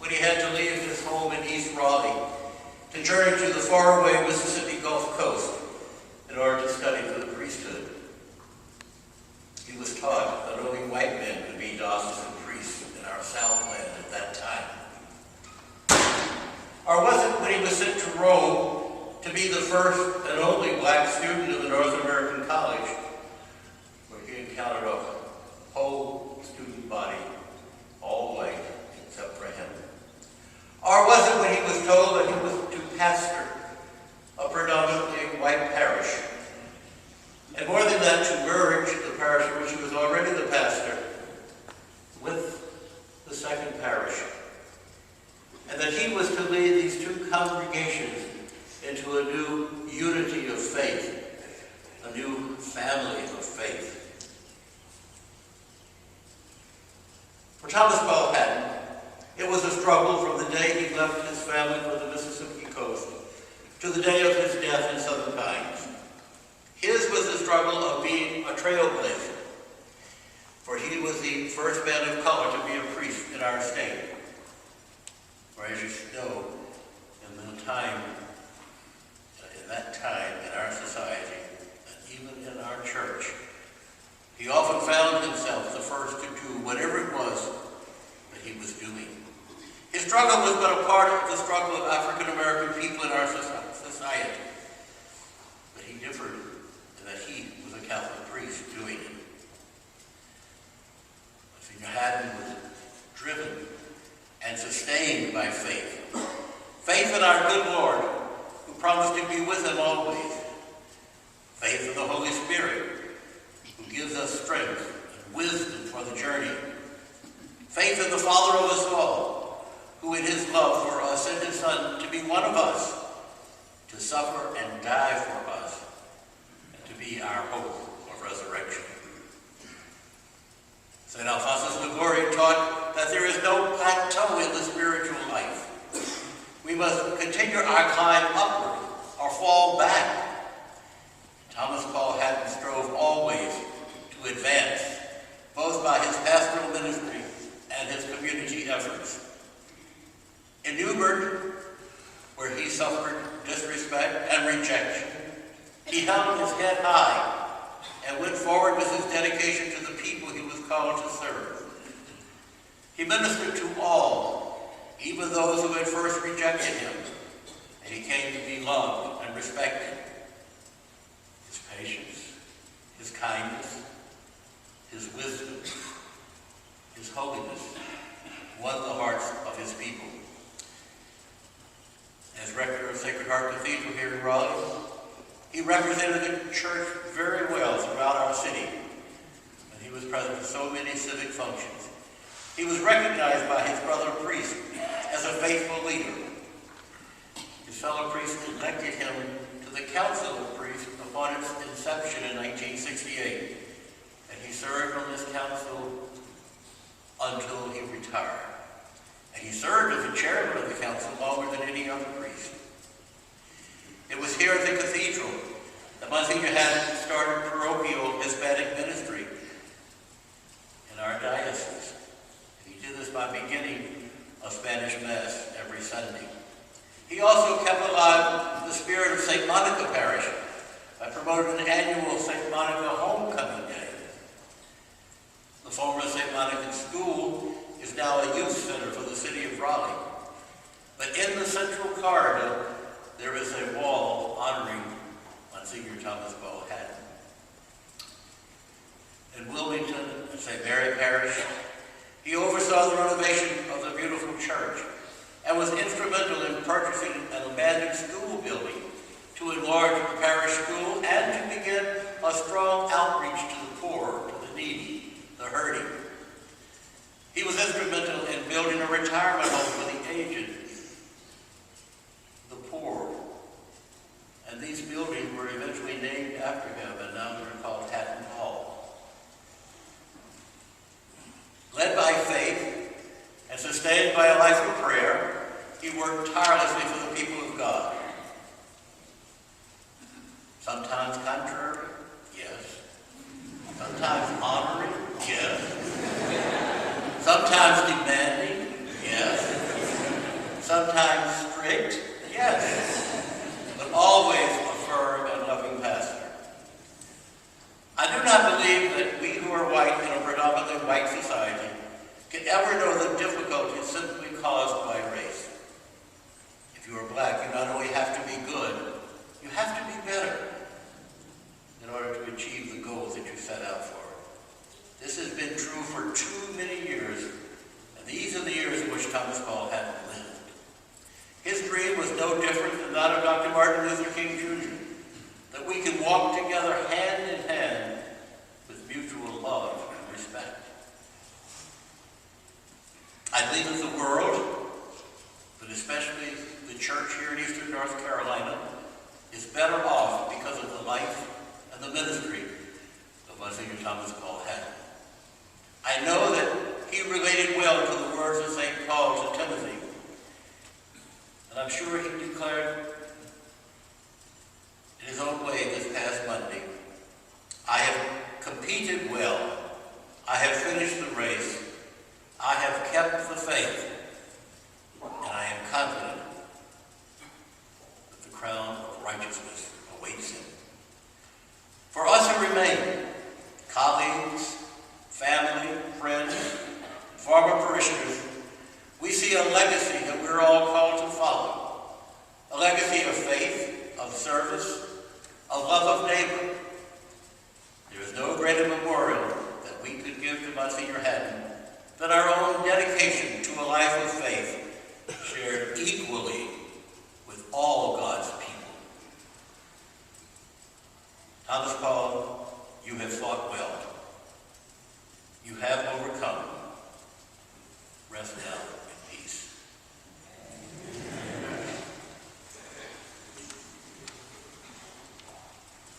when he had to leave his home in East Raleigh to journey to the faraway Mississippi Gulf Coast in order to study for the priesthood. He was taught that only white men could be diocesan priests in our Southland at that time. Or was it when he was sent to Rome to be the first and only black student of the North American College, where he encountered a whole student body, all white except for him? Or was it when he was told that he was to pastor a predominantly white parish, and more than that, to merge the parish in which he was already the pastor with the second parish, and that he was to lead these two congregations into a new unity of faith, a new family of faith? For Thomas Paul Hadden, it was a struggle from the day he left his family for the Mississippi coast to the day of his death in Southern Pines. His was the struggle of being a trailblazer, for he was the first man of color to be a priest in our state. For as you know, in that time in our society, and even in our church, he often found himself the first to do whatever it was that he was doing. His struggle was but a part of the struggle of African American people in our society, but he differed in that he was a Catholic priest doing it. Msgr Hadden was driven and sustained by faith. Faith in our good Lord, who promised to be with him always. Faith in the Holy Spirit, who gives us strength and wisdom for the journey. Faith in the Father of us all, who in his love for us sent his Son to be one of us, to suffer and die for us, and to be our hope of resurrection. St. Alphonsus Liguori taught that there is no plateau in the spiritual life. We must continue our climb upward or fall back. Thomas Paul Hadden strove always to advance, both by his pastoral ministry and his community efforts. In Newbern, where he suffered disrespect and rejection, he held his head high and went forward with his dedication to the people he was called to serve. He ministered to all, even those who had first rejected him, and he came to be loved and respected. His patience, his kindness, his wisdom, his holiness won the hearts of his people. As rector of Sacred Heart Cathedral here in Raleigh, he represented the church very well throughout our city, and he was present at so many civic functions. He was recognized by his brother priest as a faithful leader. His fellow priests elected him to the Council of Priests upon its inception in 1968, and he served on this council until he retired. And he served as the chairman of the council longer than any other priest. It was here at the cathedral that Msgr Hadden started parochial Hispanic ministry in our diocese. And he did this by beginning a Spanish Mass every Sunday. He also kept alive the spirit of St. Monica Parish by promoting an annual St. Monica Homecoming Day. The former St. Monica School is now a youth center for the city of Raleigh. But in the central corridor, there is a wall honoring Msgr Thomas Paul Hadden. In Wilmington, at St. Mary Parish, he oversaw the renovation of the beautiful church and was instrumental in purchasing an abandoned school building to enlarge the parish school and to begin a strong outreach to the poor, to the needy, the hurting. He was instrumental in building a retirement home for the aged, the poor. And these buildings were eventually named after him, and now they're called Hadden Hall. Led by faith and sustained by a life of prayer, he worked tirelessly for the people of God. Sometimes contrary, yes. Sometimes honoring, yes. Sometimes demanding, yes. sometimes strict, yes, but always a firm and loving pastor. I do not believe that we who are white in a predominantly white society can ever know the difficulties simply caused by race. If you are black, you not only have to be good, you have to be better in order to achieve the goals that you set out for. This has been true for too many years, and these are the years in which Thomas Paul Hadden lived. His dream was no different than that of Dr. Martin Luther King Jr., that we can walk together hand in hand with mutual love and respect. I believe that the world, but especially the church here in Eastern North Carolina, is better off because of the life and the ministry of Msgr. Thomas Paul Hadden. I know that he related well to the words of St. Paul to Timothy, and I'm sure he declared in his own way this past Monday, I have competed well, I have finished the race, I have kept the faith, and I am confident that the crown of righteousness awaits him. For us who remain, colleagues, family, friends, former parishioners, we see a legacy that we're all called to follow. A legacy of faith, of service, of love of neighbor. There is no greater memorial that we could give to Msgr. Hadden than our own dedication